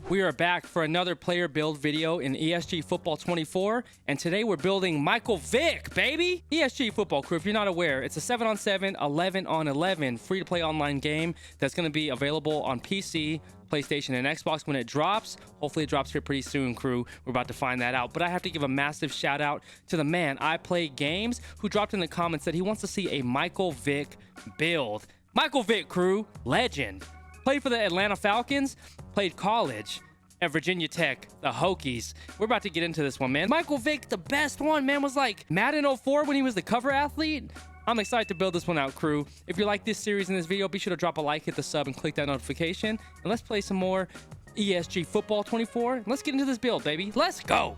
We are back for another player build video in ESG Football 24, and today we're building Michael Vick, baby! ESG Football Crew, if you're not aware, it's a 7-on-7, 11-on-11 free-to-play online game that's going to be available on PC, PlayStation, and Xbox when it drops. Hopefully it drops here pretty soon, crew. We're about to find that out. But I have to give a massive shout out to the man I Play Games, who dropped in the comments that he wants to see a Michael Vick build. Michael Vick, crew, legend. Played for the Atlanta Falcons, played college at Virginia Tech, the Hokies. We're about to get into this one, man. Michael Vick, the best one, man, was like Madden 04 when he was the cover athlete. I'm excited to build this one out, crew. If you like this series and this video, be sure to drop a like, hit the sub, and click that notification. And let's play some more ESG Football 24. Let's get into this build, baby. Let's go.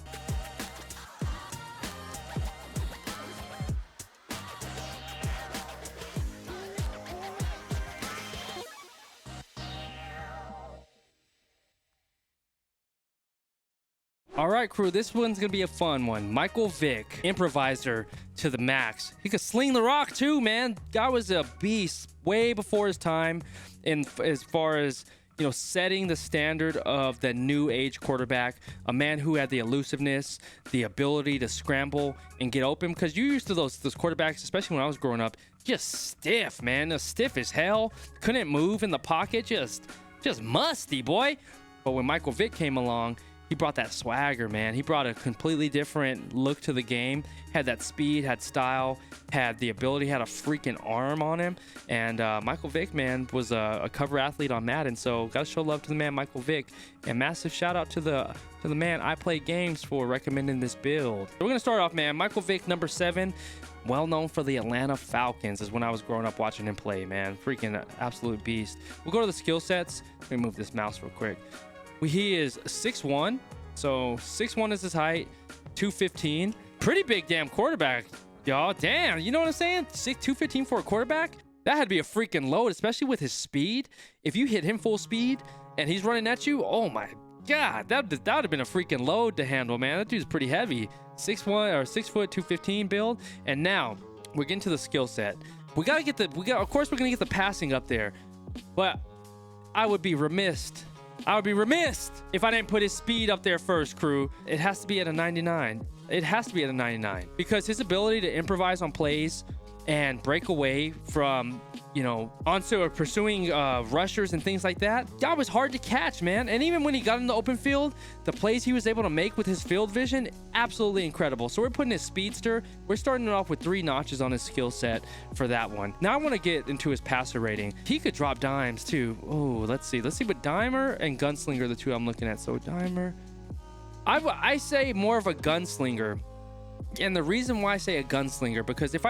All right, crew, this one's gonna be a fun one. Michael Vick, improviser to the max. He could sling the rock too, man. Guy was a beast way before his time in as far as, you know, setting the standard of the new age quarterback, a man who had the elusiveness, the ability to scramble and get open, because you used to those quarterbacks, especially when I was growing up, just stiff, man, stiff as hell, couldn't move in the pocket, just musty, boy. But when Michael Vick came along, he brought that swagger, man. He brought a completely different look to the game. Had that speed, had style, had the ability, had a freaking arm on him. And Michael Vick, man, was a cover athlete on Madden. So gotta show love to the man, Michael Vick. And massive shout out to the man I Play Games for recommending this build. So we're gonna start off, man. Michael Vick, number 7. Well known for the Atlanta Falcons is when I was growing up watching him play, man. Freaking absolute beast. We'll go to the skill sets. Let me move this mouse real quick. He is 6'1", so 6'1" is his height, 215. Pretty big damn quarterback, y'all. Damn, you know what I'm saying? 215 for a quarterback? That had to be a freaking load, especially with his speed. If you hit him full speed and he's running at you, oh my God, that would have been a freaking load to handle, man. That dude's pretty heavy. 6'1" or 6 foot, 215 build. And now we're getting to the skill set. Of course, we're gonna get the passing up there, but I would be remiss if I didn't put his speed up there first, crew. It has to be at a 99. It has to be at a 99 because his ability to improvise on plays and break away from, you know, onto or pursuing rushers and things like that, that was hard to catch, man. And even when he got in the open field, the plays he was able to make with his field vision, absolutely incredible. So we're putting his speedster. We're starting it off with 3 notches on his skill set for that one. Now I want to get into his passer rating. He could drop dimes too. Oh, let's see what Dimer and Gunslinger are the 2 I'm looking at. So Dimer, I say more of a gunslinger. And the reason why I say a gunslinger, because if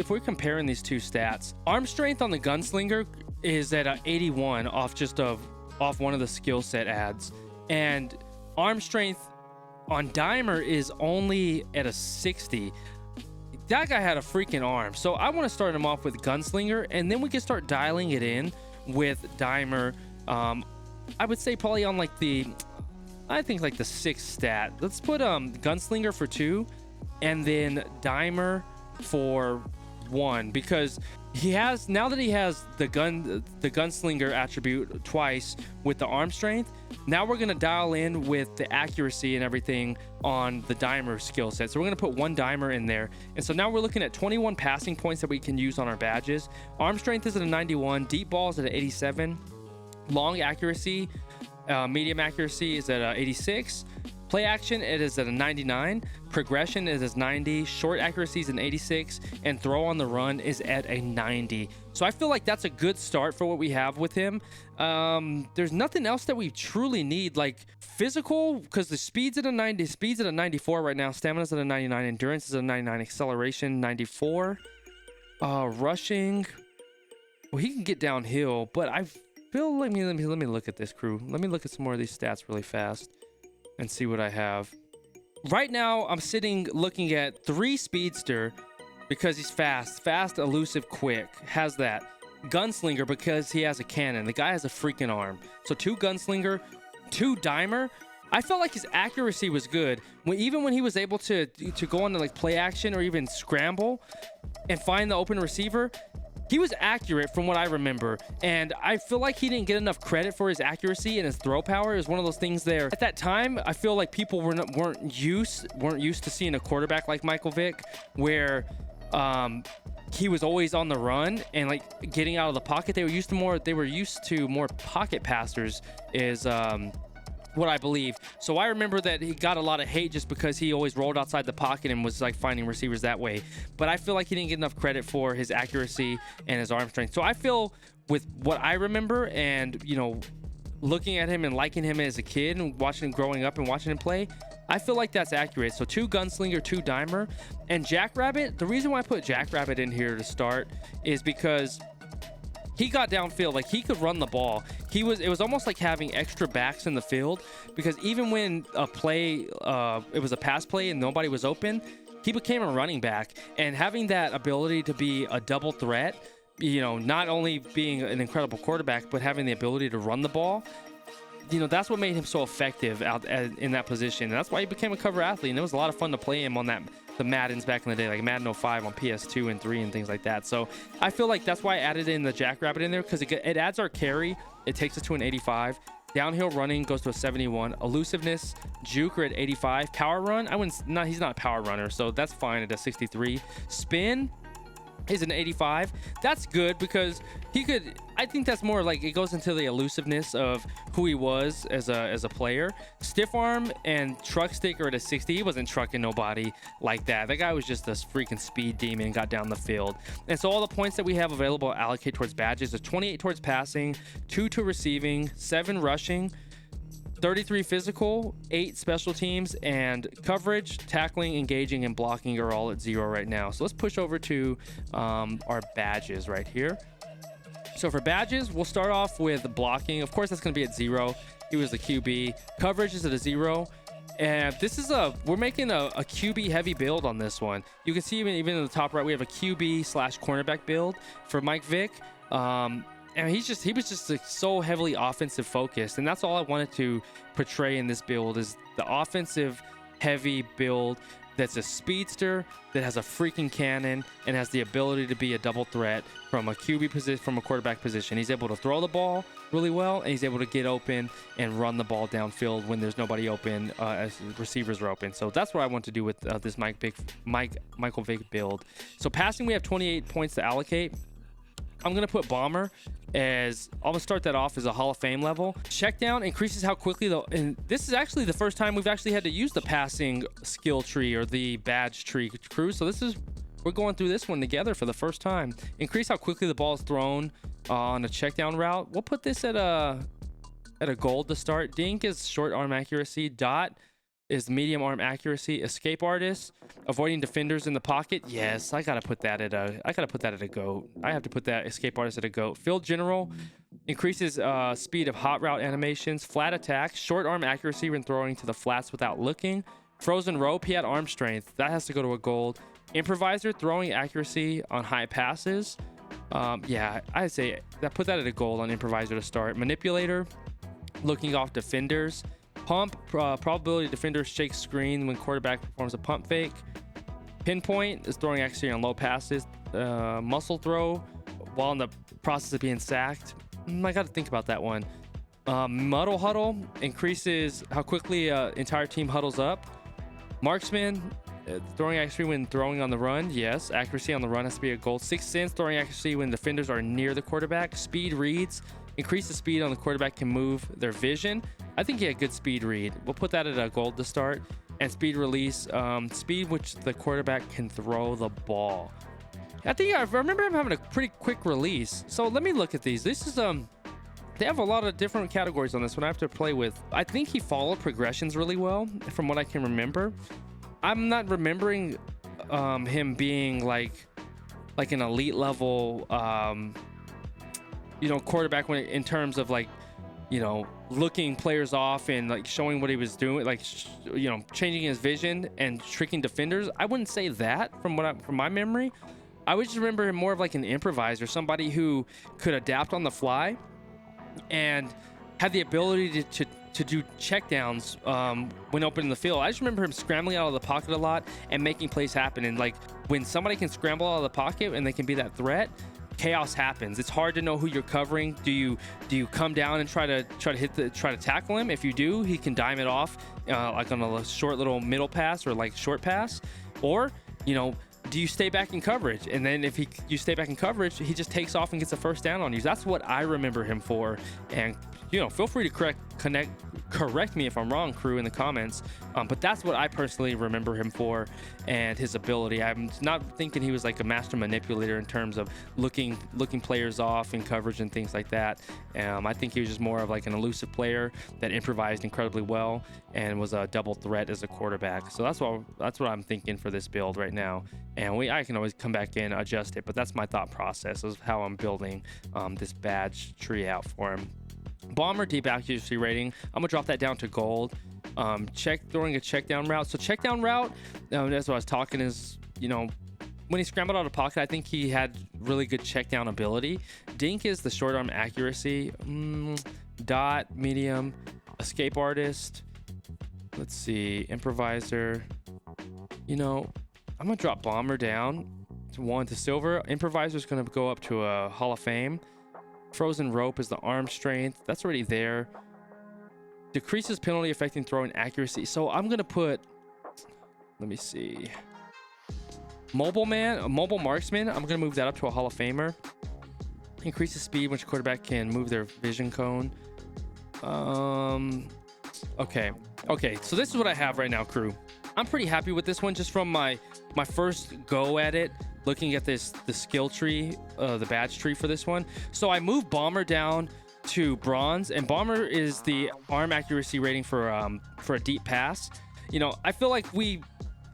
we're comparing these 2 stats, arm strength on the gunslinger is at a 81 off one of the skill set ads, and arm strength on Dimer is only at a 60. That guy had a freaking arm. So I want to start him off with gunslinger, and then we can start dialing it in with Dimer. I would say probably on like the 6th stat. Let's put gunslinger for 2. And then Dimer for 1, because now that he has the gunslinger attribute twice with the arm strength, now we're gonna dial in with the accuracy and everything on the Dimer skill set. So we're gonna put 1 Dimer in there, and so now we're looking at 21 passing points that we can use on our badges. Arm strength is at a 91, deep ball is at an 87, long accuracy, medium accuracy is at a 86. Play action, it is at a 99. Progression is at 90. Short accuracy is an 86. And throw on the run is at a 90. So I feel like that's a good start for what we have with him. There's nothing else that we truly need. Like physical, because the speed's at a 90. Speed's at a 94 right now. Stamina's at a 99. Endurance is at a 99. Acceleration, 94. Rushing. Well, he can get downhill, but I feel, let me look at this, crew. Let me look at some more of these stats really fast and see what I have. Right now, I'm looking at 3 speedster because he's fast, elusive, quick. Has that. Gunslinger because he has a cannon. The guy has a freaking arm. So 2 gunslinger, 2 Dimer. I felt like his accuracy was good. Even when he was able to go on to like play action or even scramble and find the open receiver, he was accurate from what I remember, and I feel like he didn't get enough credit for his accuracy and his throw power. It was one of those things there. At that time, I feel like people weren't used to seeing a quarterback like Michael Vick, where he was always on the run and like getting out of the pocket. They were used to more pocket passers, is what I believe. So I remember that he got a lot of hate just because he always rolled outside the pocket and was like finding receivers that way. But I feel like he didn't get enough credit for his accuracy and his arm strength. So I feel, with what I remember and, you know, looking at him and liking him as a kid and watching him growing up and watching him play, I feel like that's accurate. So 2 gunslinger, 2 dimer. And Jackrabbit, the reason why I put Jackrabbit in here to start is because he got downfield. Like, he could run the ball. It was almost like having extra backs in the field, because even when a play, it was a pass play and nobody was open, he became a running back. And having that ability to be a double threat, you know, not only being an incredible quarterback, but having the ability to run the ball, you know, that's what made him so effective out in that position. And that's why he became a cover athlete. And it was a lot of fun to play him on the Maddens back in the day, like Madden 05 on PS2 and 3 and things like that. So I feel like that's why I added in the Jackrabbit in there, because it adds our carry. It takes us to an 85. Downhill running goes to a 71. Elusiveness, juke are at 85. Power run, he's not a power runner, so that's fine at a 63. Spin is an 85. That's good, because I think that's more like, it goes into the elusiveness of who he was as a player. Stiff arm and truck stick are at a 60. He wasn't trucking nobody like that. That guy was just this freaking speed demon and got down the field. And so all the points that we have available allocate towards badges are 28 towards passing, 2 to receiving, 7 rushing, 33 physical, 8 special teams, and coverage, tackling, engaging, and blocking are all at 0 right now. So let's push over to our badges right here. So for badges, we'll start off with blocking. Of course, that's going to be at 0. He was the QB. Coverage is at a 0. And this is we're making a QB heavy build on this one. You can see even in the top right, we have a QB/cornerback build for Mike Vick. And he was just like so heavily offensive focused, and that's all I wanted to portray in this build, is the offensive heavy build that's a speedster, that has a freaking cannon, and has the ability to be a double threat from a QB position, from a quarterback position. He's able to throw the ball really well, and he's able to get open and run the ball downfield when there's nobody open, as receivers are open. So that's what I want to do with this Michael Vick build. So passing, we have 28 points to allocate. I'm going to put bomber as, I'm going to start that off as a Hall of Fame level. Check down increases how quickly and this is actually the first time we've actually had to use the passing skill tree or the badge tree crew. So we're going through this one together for the first time. Increase how quickly the ball is thrown on a check down route. We'll put this at a gold to start. Dink is short arm accuracy. Dot is medium arm accuracy. Escape artist, avoiding defenders in the pocket. Yes, I gotta put that at a goat. I have to put that escape artist at a goat. Field general increases speed of hot route animations. Flat attack, short arm accuracy when throwing to the flats without looking. Frozen rope, he had arm strength. That has to go to a gold. Improviser, throwing accuracy on high passes. Yeah, I'd say that, put that at a gold on improviser to start. Manipulator, looking off defenders. Pump, probability defender shakes screen when quarterback performs a pump fake. Pinpoint is throwing accuracy on low passes. Muscle throw while in the process of being sacked. I got to think about that one. Muddle huddle increases how quickly entire team huddles up. Marksman, throwing accuracy when throwing on the run. Yes, accuracy on the run has to be a gold. Sixth sense, throwing accuracy when defenders are near the quarterback. Speed reads, increase the speed on the quarterback can move their vision. I think he had good speed read. We'll put that at a gold to start. And speed release, speed which the quarterback can throw the ball. I think I remember him having a pretty quick release. So let me look at these. This is they have a lot of different categories on this one I have to play with. I think he followed progressions really well from what I can remember. I'm not remembering him being like an elite level quarterback when in terms of like, looking players off and like showing what he was doing, like changing his vision and tricking defenders. I wouldn't say that from my memory. I would just remember him more of like an improviser, somebody who could adapt on the fly and had the ability to do checkdowns when open in the field. I just remember him scrambling out of the pocket a lot and making plays happen. And like when somebody can scramble out of the pocket and they can be that threat, chaos happens. It's hard to know who you're covering. Do you come down and try to tackle him? If you do, he can dime it off like on a short little middle pass or like short pass, or do you stay back in coverage? And then if you stay back in coverage, he just takes off and gets a first down on you. That's what I remember him for. And feel free to correct me if I'm wrong, crew, in the comments. But that's what I personally remember him for, and his ability. I'm not thinking he was like a master manipulator in terms of looking players off in coverage and things like that. I think he was just more of like an elusive player that improvised incredibly well and was a double threat as a quarterback. So that's what I'm thinking for this build right now. And I can always come back in, adjust it, but that's my thought process of how I'm building this badge tree out for him. Bomber deep accuracy rating, I'm gonna drop that down to gold. Throwing a check down route. So check down route, that's what I was talking is, when he scrambled out of pocket, I think he had really good check down ability. Dink is the short arm accuracy. Dot, medium, escape artist. Let's see, improviser. I'm gonna drop bomber down to 1 to silver. Improviser's gonna go up to a Hall of Fame. Frozen rope is the arm strength. That's already there. Decreases penalty affecting throwing accuracy. So I'm gonna put, let me see, mobile marksman. I'm gonna move that up to a Hall of Famer. Increases speed, which quarterback can move their vision cone. Okay. So this is what I have right now, crew. I'm pretty happy with this one, just from my first go at it. Looking at the skill tree, the badge tree for this one. So I moved bomber down to bronze, and bomber is the arm accuracy rating for a deep pass. I feel like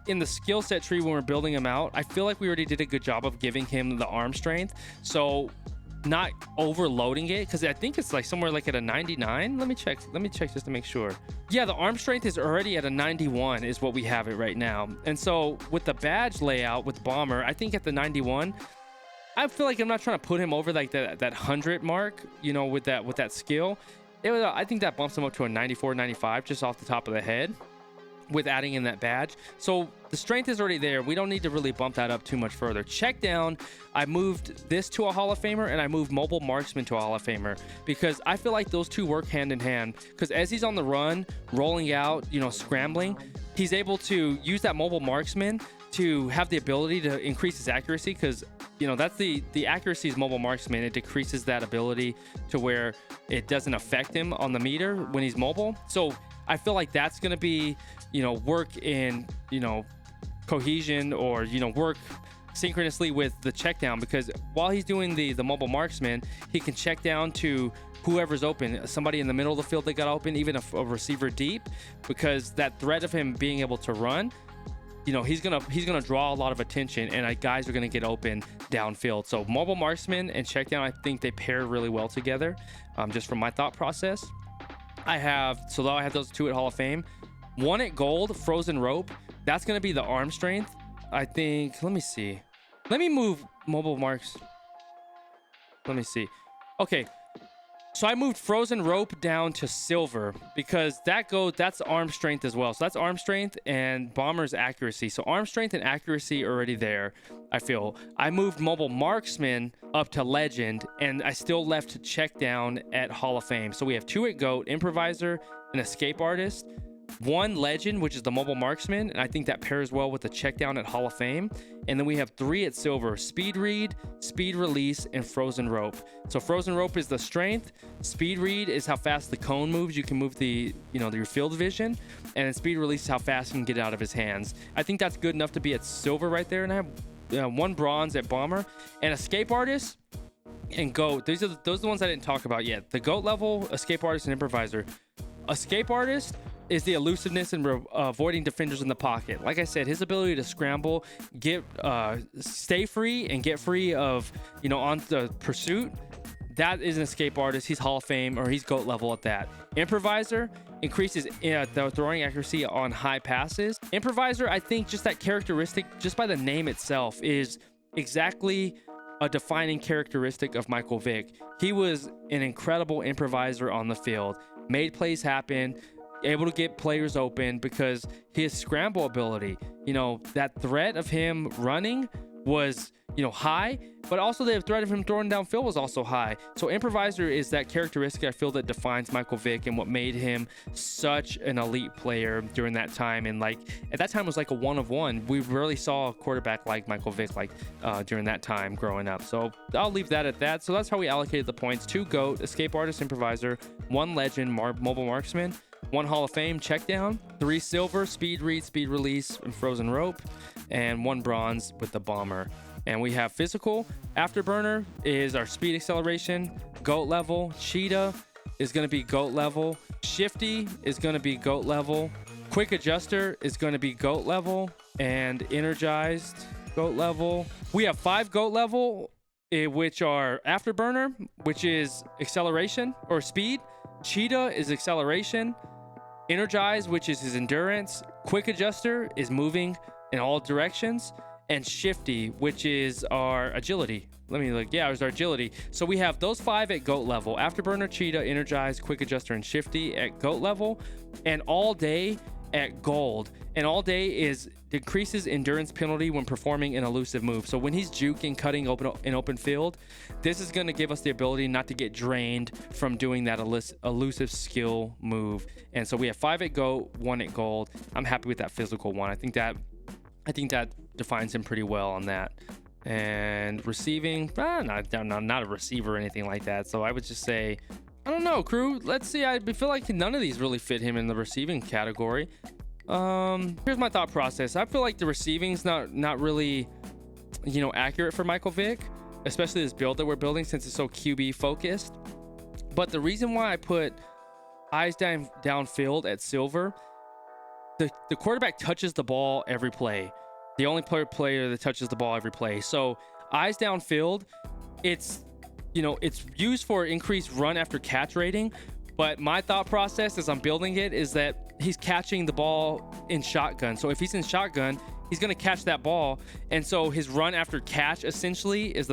in the skill set tree when we're building him out, I feel like we already did a good job of giving him the arm strength. So not overloading it, because I think it's like somewhere like at a 99. Let me check just to make sure. Yeah, the arm strength is already at a 91 is what we have it right now. And so with the badge layout with bomber, I think at the 91, I feel like I'm not trying to put him over like that 100 mark, with that skill. I think that bumps him up to a 94, 95 just off the top of the head with adding in that badge. So the strength is already there. We don't need to really bump that up too much further. Check down, I moved this to a Hall of Famer, and I moved mobile marksman to a Hall of Famer, because I feel like those two work hand in hand. Because as he's on the run, rolling out, scrambling, he's able to use that mobile marksman to have the ability to increase his accuracy, because that's the accuracy is mobile marksman. It decreases that ability to where it doesn't affect him on the meter when he's mobile. So I feel like that's going to be, work in, cohesion, or, work synchronously with the check down, because while he's doing the mobile marksman, he can check down to whoever's open, somebody in the middle of the field that got open, even a receiver deep, because that threat of him being able to run, he's gonna draw a lot of attention, and guys are gonna get open downfield. So mobile marksman and check down, I think they pair really well together, just from my thought process. I have those two at Hall of Fame. One at gold, frozen rope. That's going to be the arm strength. I think, let me see. Let me move mobile marks. Let me see. Okay. So I moved frozen rope down to silver, because that's arm strength as well. So that's arm strength and bomber's accuracy. So arm strength and accuracy are already there, I feel. I moved mobile marksman up to legend, and I still left check down at Hall of Fame. So we have 2 at GOAT, improviser, and escape artist. 1 legend, which is the mobile marksman, and I think that pairs well with the check down at Hall of Fame. And then we have 3 at silver, speed read, speed release, and frozen rope. So frozen rope is the strength, speed read is how fast the cone moves. You can move your field vision, and then speed release is how fast you can get it out of his hands. I think that's good enough to be at silver right there. And I have 1 bronze at bomber, and escape artist and GOAT. Those are the ones I didn't talk about yet. The GOAT level, escape artist, and improviser. Escape artist is the elusiveness and avoiding defenders in the pocket. Like I said, his ability to scramble, stay free and get free of, on the pursuit, that is an escape artist. He's Hall of Fame, or he's GOAT level at that. Improviser increases the throwing accuracy on high passes. Improviser, I think just that characteristic, just by the name itself, is exactly a defining characteristic of Michael Vick. He was an incredible improviser on the field, made plays happen, able to get players open because his scramble ability, that threat of him running was, high, but also the threat of him throwing downfield was also high. So improviser is that characteristic I feel that defines Michael Vick and what made him such an elite player during that time. And like at that time it was like a one of one. We rarely saw a quarterback like Michael Vick during that time growing up. So I'll leave that at that. So that's how we allocated the points: 2 GOAT, escape artist, improviser, 1 legend, mobile marksman, 1 Hall of Fame check down, 3 silver, speed read, speed release, and frozen rope, and 1 bronze with the bomber. And we have physical. Afterburner is our speed acceleration, GOAT level. Cheetah is going to be GOAT level. Shifty is going to be GOAT level. Quick adjuster is going to be GOAT level. And energized, GOAT level. We have 5 GOAT level, which are Afterburner, which is acceleration or speed. Cheetah is acceleration. Energize, which is his endurance. Quick adjuster is moving in all directions. And Shifty, which is our agility. Let me look. Yeah, it was our agility. So we have those 5 at GOAT level: Afterburner, Cheetah, Energize, Quick Adjuster, and Shifty at GOAT level, and All Day at Gold. And All Day decreases endurance penalty when performing an elusive move. So when he's juking, cutting in open field, this is going to give us the ability not to get drained from doing that elusive skill move. And so we have 5 at GOAT, 1 at Gold. I'm happy with that physical one. I think that defines him pretty well on that. And receiving, not a receiver or anything like that. So I would just say, I don't know, crew. Let's see. I feel like none of these really fit him in the receiving category. Here's my thought process. I feel like the receiving's not really, accurate for Michael Vick, especially this build that we're building since it's so QB focused. But the reason why I put eyes downfield at silver, the quarterback touches the ball every play. The only player that touches the ball every play. So eyes downfield, it's used for increased run after catch rating. But my thought process as I'm building it is that he's catching the ball in shotgun. So if he's in shotgun, he's going to catch that ball. And so his run after catch essentially is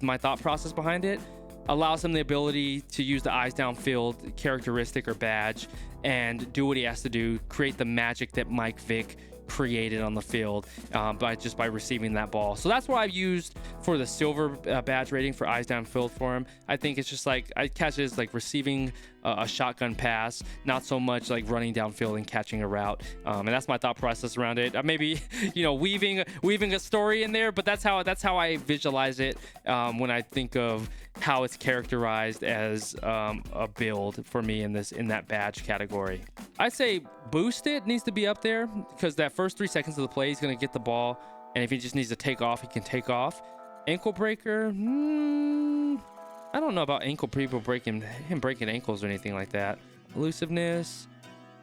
my thought process behind it. Allows him the ability to use the eyes downfield characteristic or badge and do what he has to do, create the magic that Mike Vick created on the field by receiving that ball. So that's what I've used for the silver badge rating for eyes downfield for him. I think it's just like I catch it as like receiving a shotgun pass, not so much like running downfield and catching a route. And that's my thought process around it. Maybe weaving a story in there, but that's how I visualize it when I think of how it's characterized as a build for me in that badge category. I'd say boost it needs to be up there because that first 3 seconds of the play he's going to get the ball, and if he just needs to take off, he can take off. Ankle breaker, I don't know about people breaking ankles or anything like that. Elusiveness,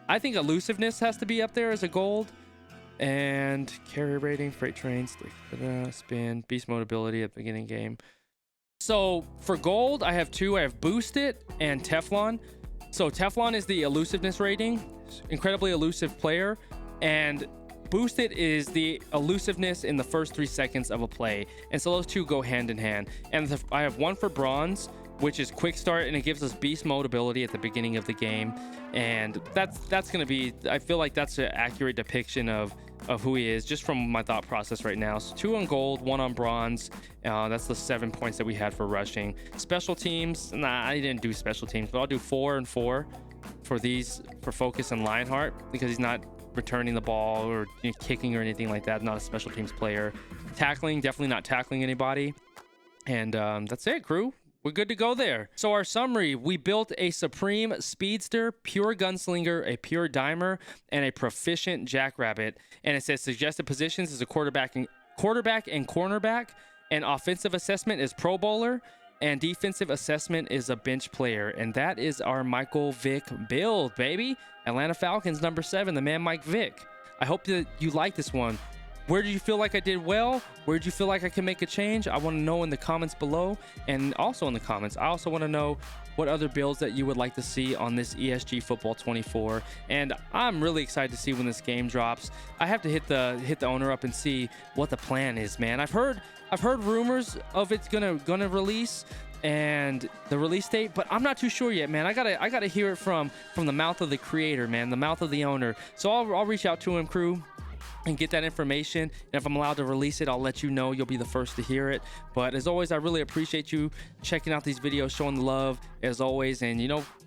I think elusiveness has to be up there as a gold. And carry rating, freight trains, spin, beast mode ability at the beginning game. So for gold, I have 2. I have Boost It and Teflon. So Teflon is the elusiveness rating, incredibly elusive player, and Boost It is the elusiveness in the first 3 seconds of a play. And so those 2 go hand in hand. And I have 1 for bronze, which is quick start, and it gives us beast mode ability at the beginning of the game. And that's going to be, I feel like that's an accurate depiction of who he is just from my thought process right now. So 2 on gold, 1 on bronze. That's the 7 points that we had for rushing. Special teams, I didn't do special teams, but I'll do 4 and 4 for these, for Focus and Lionheart, because he's not returning the ball or kicking or anything like that. Not a special teams player. Tackling, definitely not tackling anybody. And that's it, crew. We're good to go there. So our summary, we built a supreme speedster, pure gunslinger, a pure dimer, and a proficient jackrabbit. And it says suggested positions is a quarterback and cornerback, and offensive assessment is pro bowler, and defensive assessment is a bench player. And that is our Michael Vick build, baby. Atlanta Falcons number 7, the man Mike Vick. I hope that you like this one. Where did you feel like I did well? Where did you feel like I can make a change? I want to know in the comments below. And also in the comments, I also want to know what other builds that you would like to see on this ESG Football 24. And I'm really excited to see when this game drops. I have to hit the owner up and see what the plan is, man. I've heard rumors of it's gonna release and the release date, but I'm not too sure yet, man. I gotta hear it from the mouth of the creator, man, the mouth of the owner. So I'll reach out to him, crew. and get that information. And if I'm allowed to release it, I'll let you know. You'll be the first to hear it. But as always, I really appreciate you checking out these videos, showing the love as always, and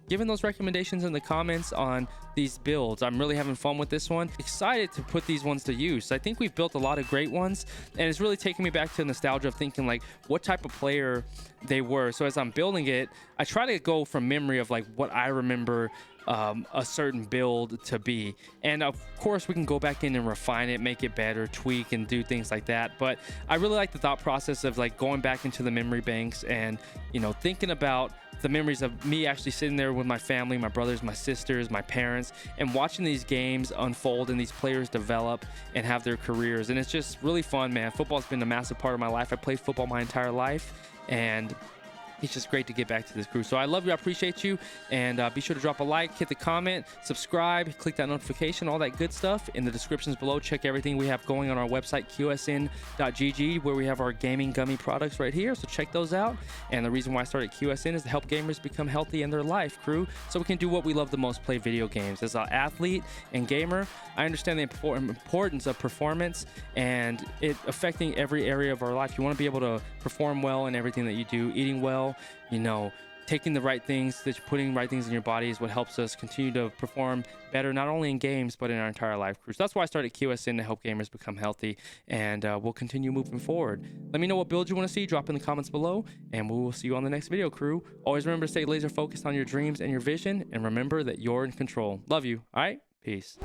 giving those recommendations in the comments on these builds. I'm really having fun with this one. Excited to put these ones to use. I think we've built a lot of great ones, and it's really taking me back to nostalgia of thinking like what type of player they were. So as I'm building it, I try to go from memory of like what I remember a certain build to be, and of course we can go back in and refine it, make it better, tweak and do things like that. But I really like the thought process of like going back into the memory banks and thinking about the memories of me actually sitting there with my family, my brothers, my sisters, my parents, and watching these games unfold and these players develop and have their careers. And it's just really fun, man. Football's been a massive part of my life. I played football my entire life, and it's just great to get back to this crew. So I love you, I appreciate you, and be sure to drop a like, hit the comment, subscribe, click that notification, all that good stuff in the descriptions below. Check everything we have going on our website, qsn.gg, where we have our gaming gummy products right here. So check those out. And the reason why I started QSN is to help gamers become healthy in their life, crew, so we can do what we love the most, play video games. As an athlete and gamer, I understand the importance of performance and it affecting every area of our life. You want to be able to perform well in everything that you do, eating well, taking the right things, putting right things in your body is what helps us continue to perform better, not only in games, but in our entire life crew. So that's why I started QSN, to help gamers become healthy, and we'll continue moving forward. Let me know what builds you want to see, drop in the comments below, and we will see you on the next video, crew. Always remember to stay laser focused on your dreams and your vision, and remember that you're in control. Love you. All right, peace.